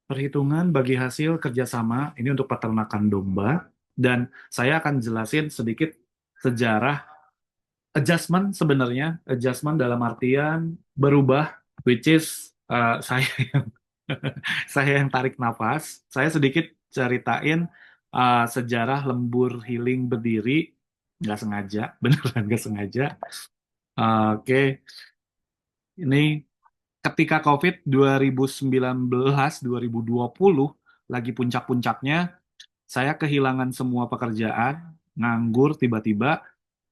Perhitungan bagi hasil kerjasama ini untuk peternakan domba, dan saya akan jelasin sedikit sejarah adjustment dalam artian berubah, which is saya yang saya yang tarik nafas. Saya sedikit ceritain sejarah lembur healing berdiri, nggak sengaja, beneran nggak sengaja. Oke, ini ketika COVID 2019 2020 lagi puncak-puncaknya, saya kehilangan semua pekerjaan, nganggur tiba-tiba,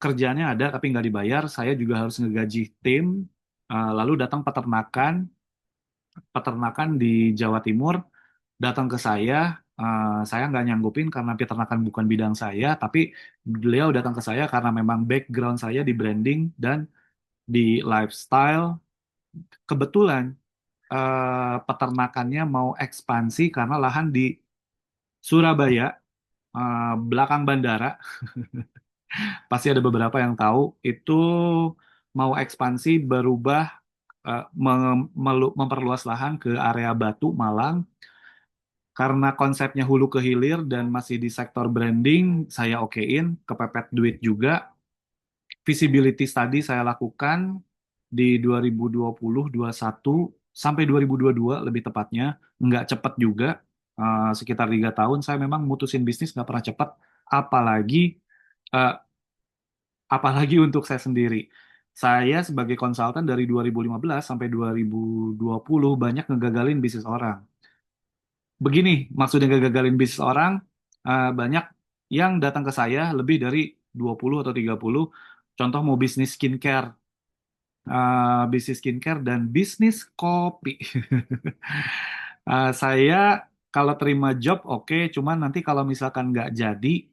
kerjaannya ada tapi nggak dibayar, saya juga harus ngegaji tim, lalu datang peternakan, peternakan di Jawa Timur, datang ke saya nggak nyanggupin karena peternakan bukan bidang saya, tapi beliau datang ke saya karena memang background saya di branding dan di lifestyle. Kebetulan peternakannya mau ekspansi karena lahan di Surabaya, belakang bandara, pasti ada beberapa yang tahu, itu mau ekspansi berubah, memperluas lahan ke area Batu, Malang. Karena konsepnya hulu ke hilir dan masih di sektor branding, saya okein, kepepet duit juga. Visibility study saya lakukan di 2020, 21 sampai 2022 lebih tepatnya, nggak cepat juga, sekitar 3 tahun. Saya memang mutusin bisnis nggak pernah cepat, apalagi eh, apalagi untuk saya sendiri. Saya sebagai konsultan dari 2015 sampai 2020 banyak ngegagalin bisnis orang. Begini, maksudnya ngegagalin bisnis orang, banyak yang datang ke saya lebih dari 20 atau 30. Contoh mau bisnis skincare, bisnis skincare dan bisnis kopi. Saya kalau terima job oke, cuman nanti kalau misalkan nggak jadi,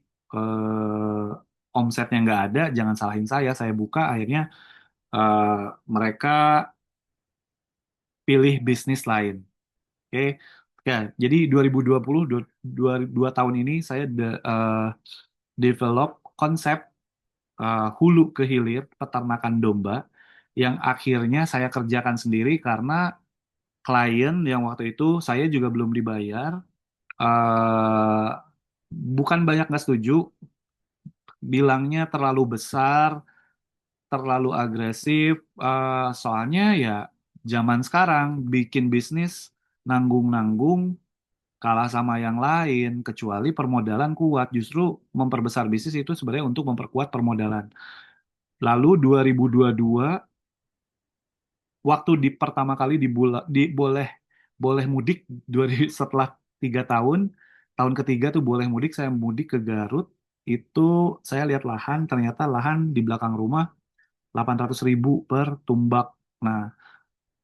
omsetnya nggak ada, jangan salahin saya buka, akhirnya eh, mereka pilih bisnis lain. Oke, ya, jadi 2020, dua tahun ini saya develop konsep hulu ke hilir peternakan domba yang akhirnya saya kerjakan sendiri karena klien yang waktu itu saya juga belum dibayar, eh bukan banyak nggak setuju, bilangnya terlalu besar, terlalu agresif, soalnya ya zaman sekarang bikin bisnis nanggung-nanggung kalah sama yang lain, kecuali permodalan kuat. Justru memperbesar bisnis itu sebenarnya untuk memperkuat permodalan. Lalu 2022, waktu di pertama kali boleh boleh mudik, setelah 3 tahun, tahun ketiga tuh boleh mudik, saya mudik ke Garut. Itu saya lihat lahan, ternyata lahan di belakang rumah 800.000 per tumbak. Nah,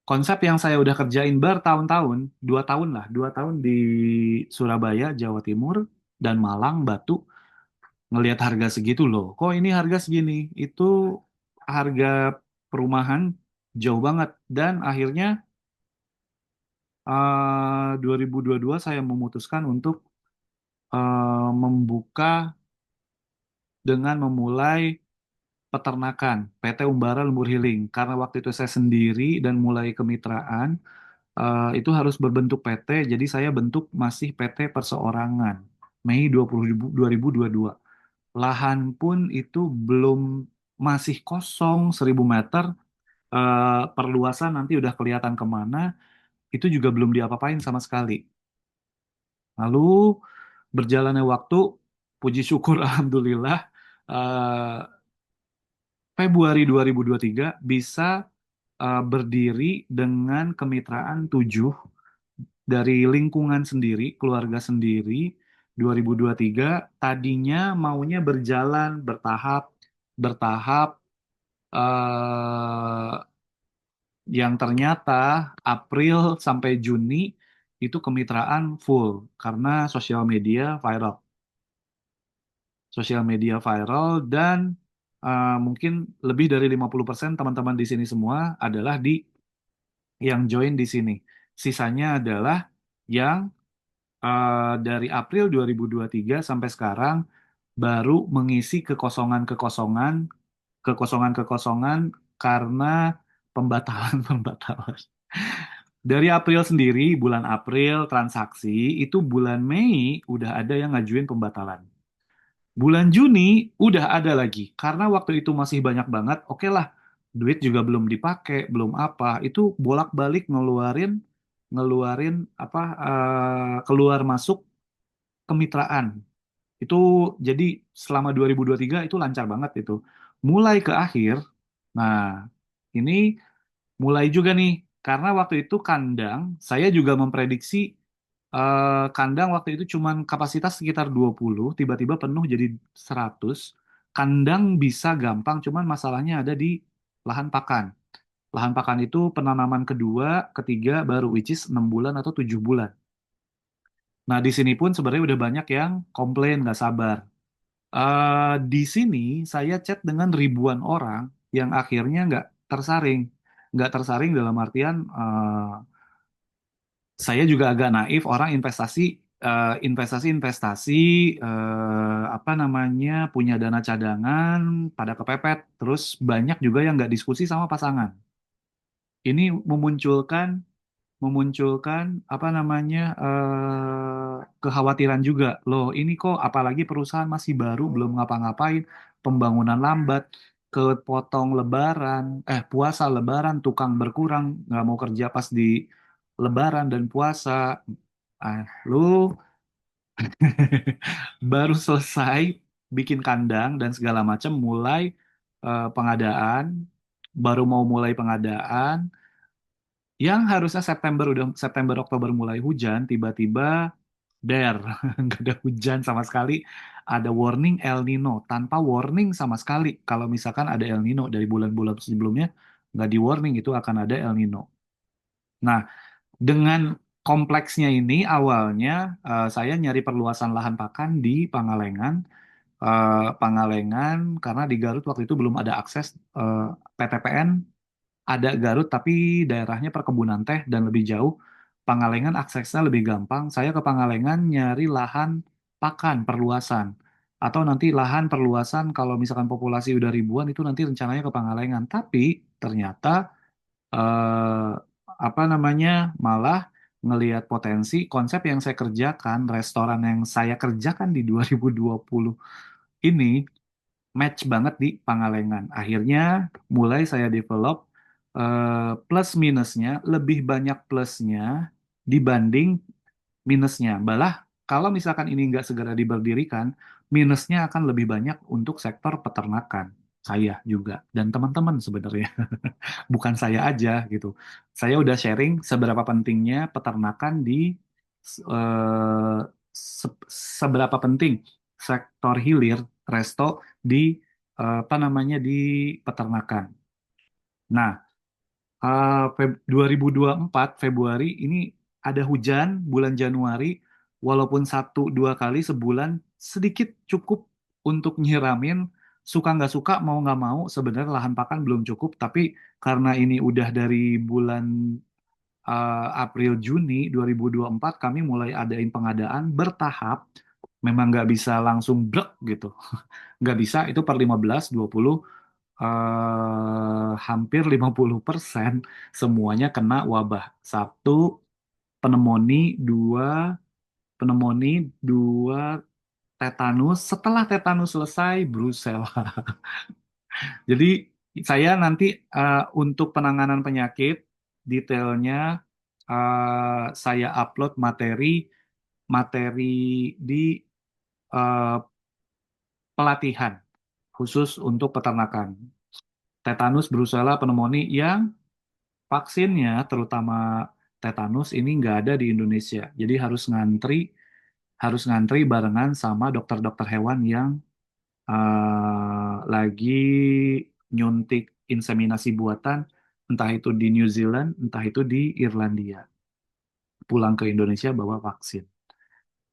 konsep yang saya udah kerjain bertahun-tahun, 2 tahun lah, 2 tahun di Surabaya, Jawa Timur, dan Malang, Batu, ngelihat harga segitu loh. Kok ini harga segini? Itu harga perumahan jauh banget. Dan akhirnya 2022 saya memutuskan untuk membuka dengan memulai peternakan PT Umbara Lembur Healing. Karena waktu itu saya sendiri dan mulai kemitraan, itu harus berbentuk PT, jadi saya bentuk masih PT perseorangan. Mei 2022. Lahan pun itu belum, masih kosong 1.000 meter, perluasan nanti udah kelihatan kemana, itu juga belum diapa-apain sama sekali. Lalu berjalannya waktu, puji syukur Alhamdulillah, eh, Februari 2023 bisa berdiri dengan kemitraan 7 dari lingkungan sendiri, keluarga sendiri. 2023 tadinya maunya berjalan bertahap, bertahap, eh, yang ternyata April sampai Juni itu kemitraan full karena sosial media viral, dan mungkin lebih dari 50% teman-teman di sini semua adalah yang join di sini. Sisanya adalah yang dari April 2023 sampai sekarang baru mengisi kekosongan-kekosongan, kekosongan-kekosongan karena pembatalan-pembatalan. Dari April sendiri, bulan April transaksi, itu bulan Mei udah ada yang ngajuin pembatalan. Bulan Juni udah ada lagi. Karena waktu itu masih banyak banget, oke lah, duit juga belum dipakai, belum apa. Itu bolak-balik ngeluarin, ngeluarin apa, keluar masuk kemitraan. Itu jadi selama 2023 itu lancar banget itu. Mulai ke akhir, nah ini mulai juga nih, karena waktu itu kandang, saya juga memprediksi kandang waktu itu cuman kapasitas sekitar 20, tiba-tiba penuh jadi 100. Kandang bisa gampang, cuman masalahnya ada di lahan pakan. Lahan pakan itu penanaman kedua, ketiga baru, which is 6 bulan atau 7 bulan. Nah, di sini pun sebenarnya udah banyak yang komplain, nggak sabar. Di sini saya chat dengan ribuan orang yang akhirnya nggak tersaring. Nggak tersaring dalam artian saya juga agak naif orang investasi investasi apa namanya punya dana cadangan pada kepepet. Terus banyak juga yang nggak diskusi sama pasangan. Ini memunculkan apa namanya kekhawatiran juga loh ini kok apalagi perusahaan masih baru belum ngapa-ngapain pembangunan lambat kepotong lebaran puasa lebaran tukang berkurang nggak mau kerja pas di lebaran dan puasa lu baru selesai bikin kandang dan segala macam mulai pengadaan baru mau mulai pengadaan yang harusnya September Oktober mulai hujan tiba-tiba der nggak ada hujan sama sekali ada warning El Nino tanpa warning sama sekali kalau misalkan ada El Nino dari bulan-bulan sebelumnya nggak di warning itu akan ada El Nino. Nah, dengan kompleksnya ini awalnya saya nyari perluasan lahan pakan di Pangalengan. Pangalengan karena di Garut waktu itu belum ada akses PTPN ada Garut tapi daerahnya perkebunan teh dan lebih jauh. Pangalengan aksesnya lebih gampang. Saya ke Pangalengan nyari lahan pakan perluasan. Atau nanti lahan perluasan kalau misalkan populasi udah ribuan itu nanti rencananya ke Pangalengan. Tapi ternyata eh, apa namanya malah ngelihat potensi konsep yang saya kerjakan, restoran yang saya kerjakan di 2020 ini match banget di Pangalengan. Akhirnya mulai saya develop plus minusnya lebih banyak plusnya dibanding minusnya. Malah kalau misalkan ini nggak segera diberdirikan, minusnya akan lebih banyak untuk sektor peternakan. Saya juga dan teman-teman sebenarnya, bukan saya aja gitu. Saya udah sharing seberapa pentingnya peternakan di eh, seberapa penting sektor hilir resto di apa namanya di peternakan. Nah, 2024 Februari ini ada hujan bulan Januari, walaupun satu dua kali sebulan sedikit cukup untuk nyiramin. Suka nggak suka mau nggak mau sebenarnya lahan pakan belum cukup, tapi karena ini udah dari bulan April Juni 2024 kami mulai adain pengadaan bertahap. Memang nggak bisa langsung brek gitu. Nggak bisa itu per 15 20 hampir 50% semuanya kena wabah. Satu pneumonia, pneumonia, dua tetanus. Setelah tetanus selesai, brucella. Jadi saya nanti untuk penanganan penyakit detailnya saya upload materi materi di eh, pelatihan khusus untuk peternakan. Tetanus, brucella, pneumonia yang vaksinnya, terutama tetanus, ini nggak ada di Indonesia. Jadi harus ngantri barengan sama dokter-dokter hewan yang lagi nyuntik inseminasi buatan, entah itu di New Zealand, entah itu di Irlandia. Pulang ke Indonesia bawa vaksin.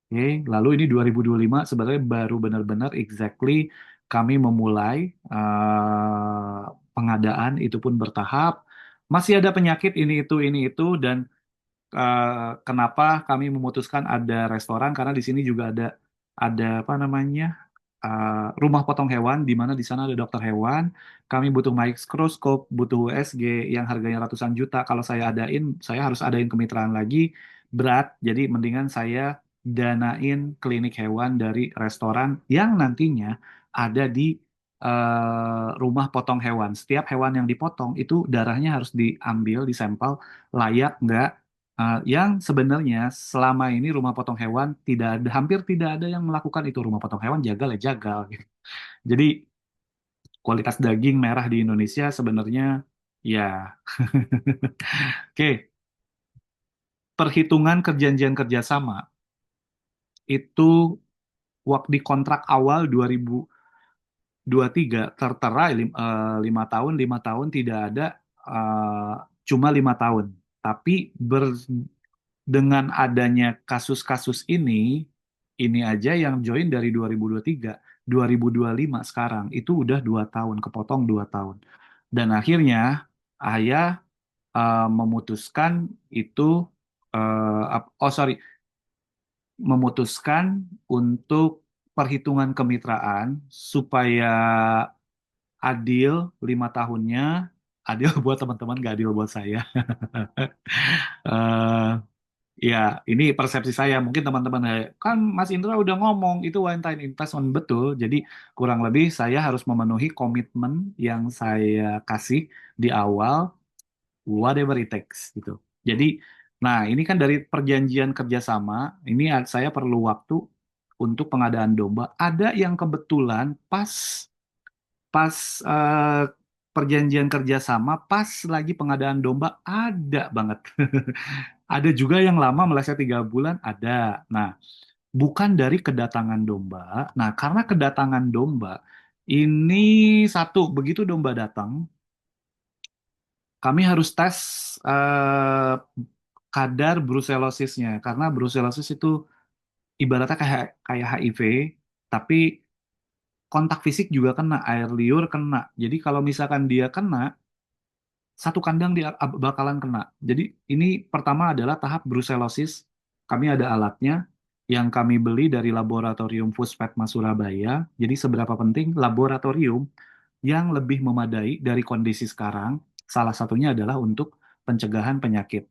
Oke, lalu ini 2025 sebenarnya baru benar-benar exactly kami memulai pengadaan itu pun bertahap. Masih ada penyakit ini itu dan eh, kenapa kami memutuskan ada restoran karena di sini juga ada apa namanya? rumah potong hewan di mana di sana ada dokter hewan. Kami butuh mikroskop, butuh USG yang harganya ratusan juta. Kalau saya adain, saya harus adain kemitraan lagi berat. Jadi mendingan saya danain klinik hewan dari restoran yang nantinya ada di rumah potong hewan. Setiap hewan yang dipotong itu darahnya harus diambil, disampel, layak nggak. Yang sebenarnya selama ini rumah potong hewan tidak ada, hampir tidak ada yang melakukan itu. Rumah potong hewan jagal ya jagal gitu. Jadi kualitas daging merah di Indonesia sebenarnya ya oke. Perhitungan perjanjian kerjasama itu waktu di kontrak awal 2023 tertera 5 tahun, 5 tahun tidak ada, eh, cuma 5 tahun. Tapi dengan adanya kasus-kasus ini aja yang join dari 2023, 2025 sekarang itu udah 2 tahun, kepotong 2 tahun. Dan akhirnya ayah memutuskan itu, oh sorry, memutuskan untuk perhitungan kemitraan supaya adil 5 tahunnya, adil buat teman-teman, gak adil buat saya. Eh, Ya, ini persepsi saya. Mungkin teman-teman kan Mas Indra udah ngomong itu one time investment betul. Jadi kurang lebih saya harus memenuhi komitmen yang saya kasih di awal, whatever it takes gitu. Jadi, nah ini kan dari perjanjian kerjasama, ini saya perlu waktu untuk pengadaan domba. Ada yang kebetulan pas pas perjanjian kerjasama, pas lagi pengadaan domba ada banget. Ada juga yang lama meleset 3 bulan, ada. Nah, bukan dari kedatangan domba. Nah, karena kedatangan domba, ini satu, begitu domba datang, kami harus tes eh, kadar brucellosisnya. Karena brucellosis itu ibaratnya kayak kayak HIV, tapi kontak fisik juga kena, air liur kena. Jadi kalau misalkan dia kena, satu kandang dia bakalan kena. Jadi ini pertama adalah tahap brucellosis. Kami ada alatnya yang kami beli dari Laboratorium Puspetma Surabaya. Jadi seberapa penting laboratorium yang lebih memadai dari kondisi sekarang. Salah satunya adalah untuk pencegahan penyakit.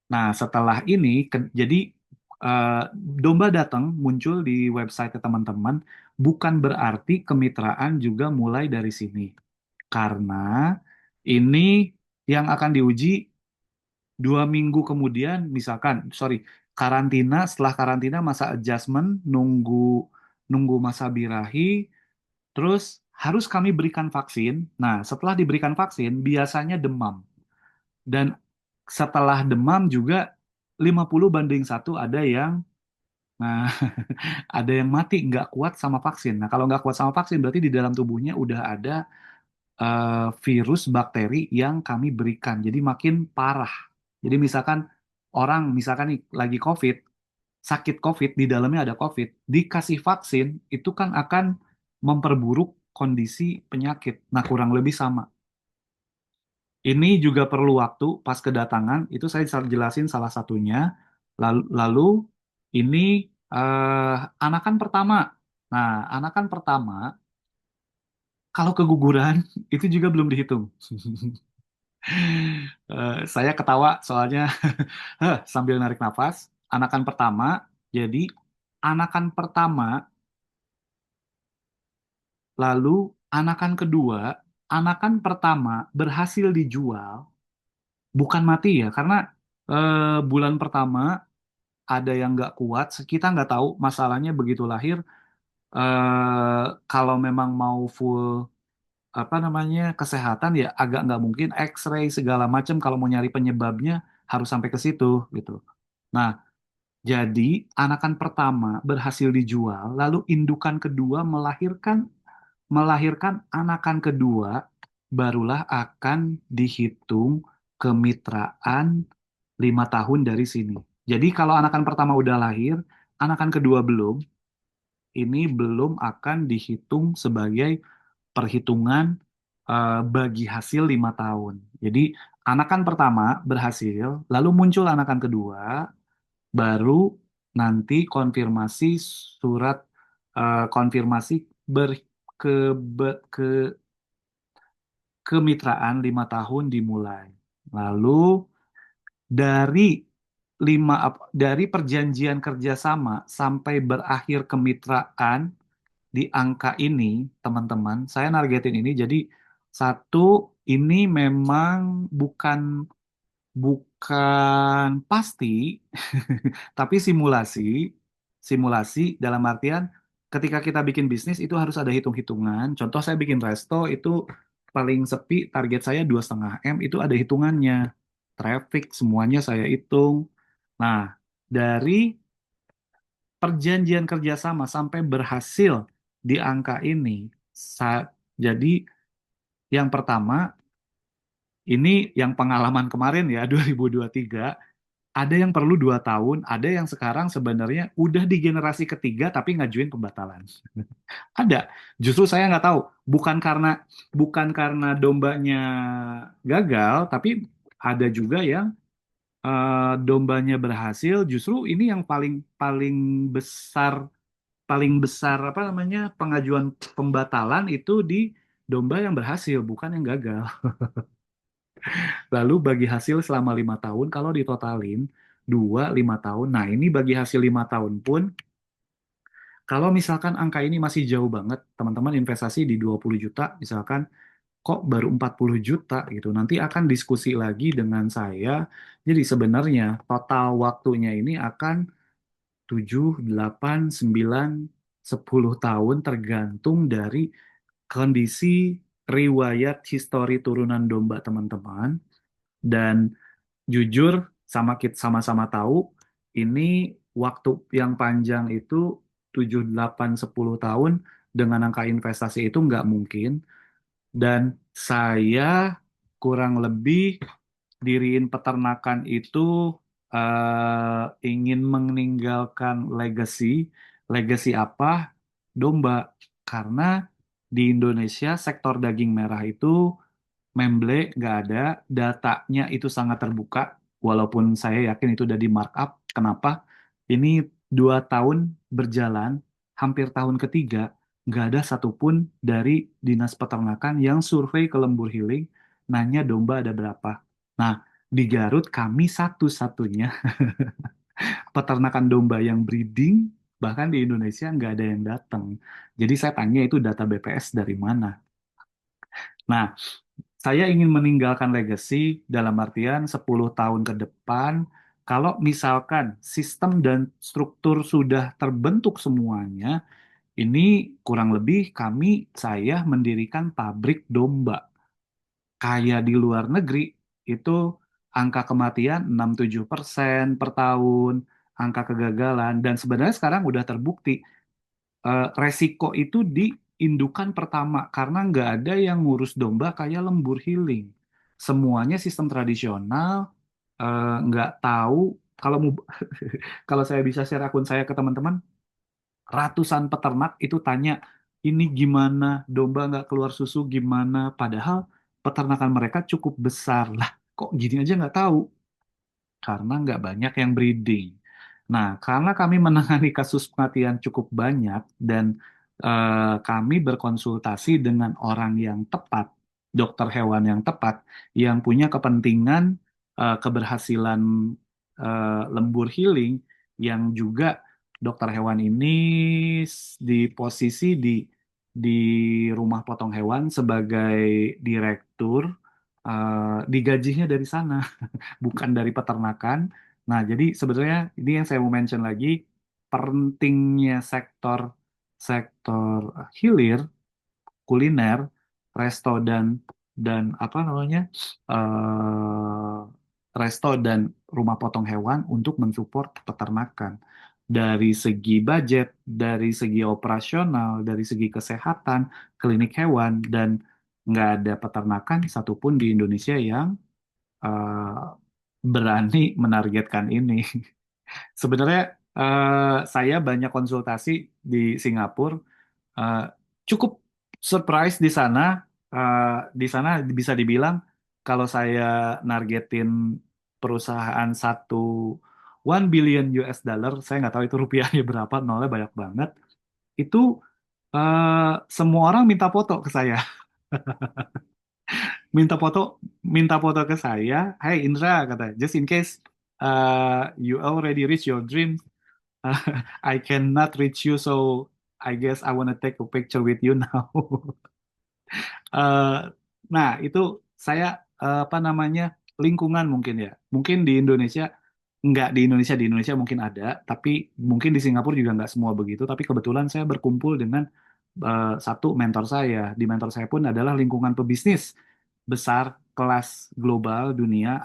Nah, setelah ini, jadi eh, domba datang muncul di website teman-teman, bukan berarti kemitraan juga mulai dari sini. Karena ini yang akan diuji 2 minggu kemudian, misalkan, sorry, karantina, setelah karantina masa adjustment, nunggu nunggu masa birahi, terus harus kami berikan vaksin. Nah, setelah diberikan vaksin, biasanya demam. Dan setelah demam juga 50-1 ada yang, nah, ada yang mati nggak kuat sama vaksin. Nah, kalau nggak kuat sama vaksin, berarti di dalam tubuhnya udah ada virus bakteri yang kami berikan. Jadi makin parah. Jadi misalkan orang, misalkan nih lagi COVID, sakit COVID, di dalamnya ada COVID, dikasih vaksin, itu kan akan memperburuk kondisi penyakit. Nah, kurang lebih sama. Ini juga perlu waktu pas kedatangan, itu saya jelasin salah satunya. Lalu ini anakan pertama. Nah, anakan pertama, kalau keguguran, itu juga belum dihitung. Saya ketawa soalnya sambil narik nafas. Anakan pertama, jadi anakan pertama, lalu anakan kedua, anakan pertama berhasil dijual, bukan mati ya, karena bulan pertama ada yang nggak kuat, kita nggak tahu masalahnya begitu lahir. Kalau memang mau full apa namanya kesehatan ya agak nggak mungkin X-ray segala macam kalau mau nyari penyebabnya harus sampai ke situ gitu. Nah, jadi anakan pertama berhasil dijual, lalu indukan kedua melahirkan melahirkan anakan kedua, barulah akan dihitung kemitraan 5 tahun dari sini. Jadi kalau anakan pertama udah lahir, anakan kedua belum, ini belum akan dihitung sebagai perhitungan bagi hasil 5 tahun. Jadi anakan pertama berhasil, lalu muncul anakan kedua, baru nanti konfirmasi surat konfirmasi. ber ke, ke kemitraan 5 tahun dimulai. Lalu dari dari perjanjian kerjasama sampai berakhir kemitraan di angka ini, teman-teman, saya nargetin ini. Jadi satu, ini memang bukan pasti, tapi simulasi. Simulasi dalam artian ketika kita bikin bisnis itu harus ada hitung-hitungan. Contoh saya bikin resto itu paling sepi, target saya 2,5 M, itu ada hitungannya. Traffic semuanya saya hitung. Nah, dari perjanjian kerjasama sampai berhasil di angka ini, jadi yang pertama ini yang pengalaman kemarin ya 2023, ada yang perlu 2 tahun, ada yang sekarang sebenarnya udah di generasi ketiga tapi ngajuin pembatalan. Ada. Justru saya nggak tahu. Bukan karena dombanya gagal, tapi ada juga yang dombanya berhasil. Justru ini yang paling paling besar paling besar apa namanya pengajuan pembatalan itu di domba yang berhasil, bukan yang gagal. Lalu bagi hasil selama 5 tahun, kalau ditotalin 2, 5 tahun. Nah, ini bagi hasil 5 tahun pun, kalau misalkan angka ini masih jauh banget, teman-teman investasi di 20 juta, misalkan kok baru 40 juta gitu. Nanti akan diskusi lagi dengan saya. Jadi sebenarnya total waktunya ini akan 7, 8, 9, 10 tahun tergantung dari kondisi riwayat histori turunan domba teman-teman. Dan jujur sama kita sama-sama tahu ini waktu yang panjang itu 7, 8, 10 tahun dengan angka investasi itu nggak mungkin. Dan saya kurang lebih diriin peternakan itu ingin meninggalkan legacy. Legacy apa? Domba. Karena di Indonesia sektor daging merah itu memble nggak ada, datanya itu sangat terbuka, walaupun saya yakin itu udah di markup. Kenapa? Ini 2 tahun berjalan, hampir tahun ketiga, nggak ada satupun dari Dinas Peternakan yang survei ke Lembur Healing, nanya domba ada berapa. Nah, di Garut kami satu-satunya peternakan domba yang breeding, bahkan di Indonesia nggak ada yang datang. Jadi saya tanya itu data BPS dari mana? Nah, saya ingin meninggalkan legacy dalam artian 10 tahun ke depan, kalau misalkan sistem dan struktur sudah terbentuk semuanya, ini kurang lebih saya mendirikan pabrik domba. Kayak di luar negeri, itu angka kematian 6-7% per tahun, angka kegagalan, dan sebenarnya sekarang udah terbukti resiko itu di indukan pertama karena nggak ada yang ngurus domba kayak lembur healing. Semuanya sistem tradisional, nggak tahu kalau mau kalau saya bisa share akun saya ke teman-teman, ratusan peternak itu tanya ini gimana domba nggak keluar susu gimana, padahal peternakan mereka cukup besar lah. Kok gini aja nggak tahu? Karena nggak banyak yang breeding. Nah, karena kami menangani kasus kematian cukup banyak dan kami berkonsultasi dengan orang yang tepat, dokter hewan yang tepat, yang punya kepentingan keberhasilan lembur healing, yang juga dokter hewan ini di posisi di rumah potong hewan sebagai direktur, digajinya dari sana bukan dari peternakan. Nah, jadi sebenarnya ini yang saya mau mention lagi, pentingnya sektor sektor hilir, kuliner, resto dan apa namanya resto dan rumah potong hewan untuk mensupport peternakan dari segi budget, dari segi operasional, dari segi kesehatan, klinik hewan, dan nggak ada peternakan satupun di Indonesia yang eh, berani menargetkan ini. Sebenarnya saya banyak konsultasi di Singapura, eh, cukup surprise di sana. Eh, di sana bisa dibilang kalau saya nargetin perusahaan 1 billion US dollar, saya nggak tahu itu rupiahnya berapa, nolnya banyak banget. Itu Semua orang minta foto ke saya, minta foto, minta foto ke saya. Hey Indra, kata, just in case you already reach your dream, I cannot reach you, so I guess I wanna take a picture with you now. Eh, nah, itu saya apa namanya, lingkungan mungkin ya. Mungkin di Indonesia nggak, di Indonesia mungkin ada, tapi mungkin di Singapura juga nggak semua begitu. Tapi kebetulan saya berkumpul dengan satu mentor saya. Di mentor saya pun adalah lingkungan pebisnis besar kelas global dunia.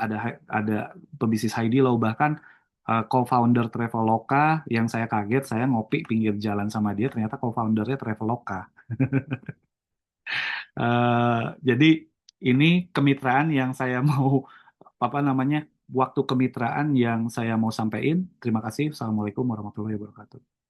Ada pebisnis Heidi Lau, bahkan co-founder Traveloka, yang saya kaget, saya ngopi pinggir jalan sama dia, ternyata co-foundernya Traveloka. Jadi ini kemitraan yang saya mau apa namanya, waktu kemitraan yang saya mau sampaikan. Terima kasih. Assalamualaikum warahmatullahi wabarakatuh.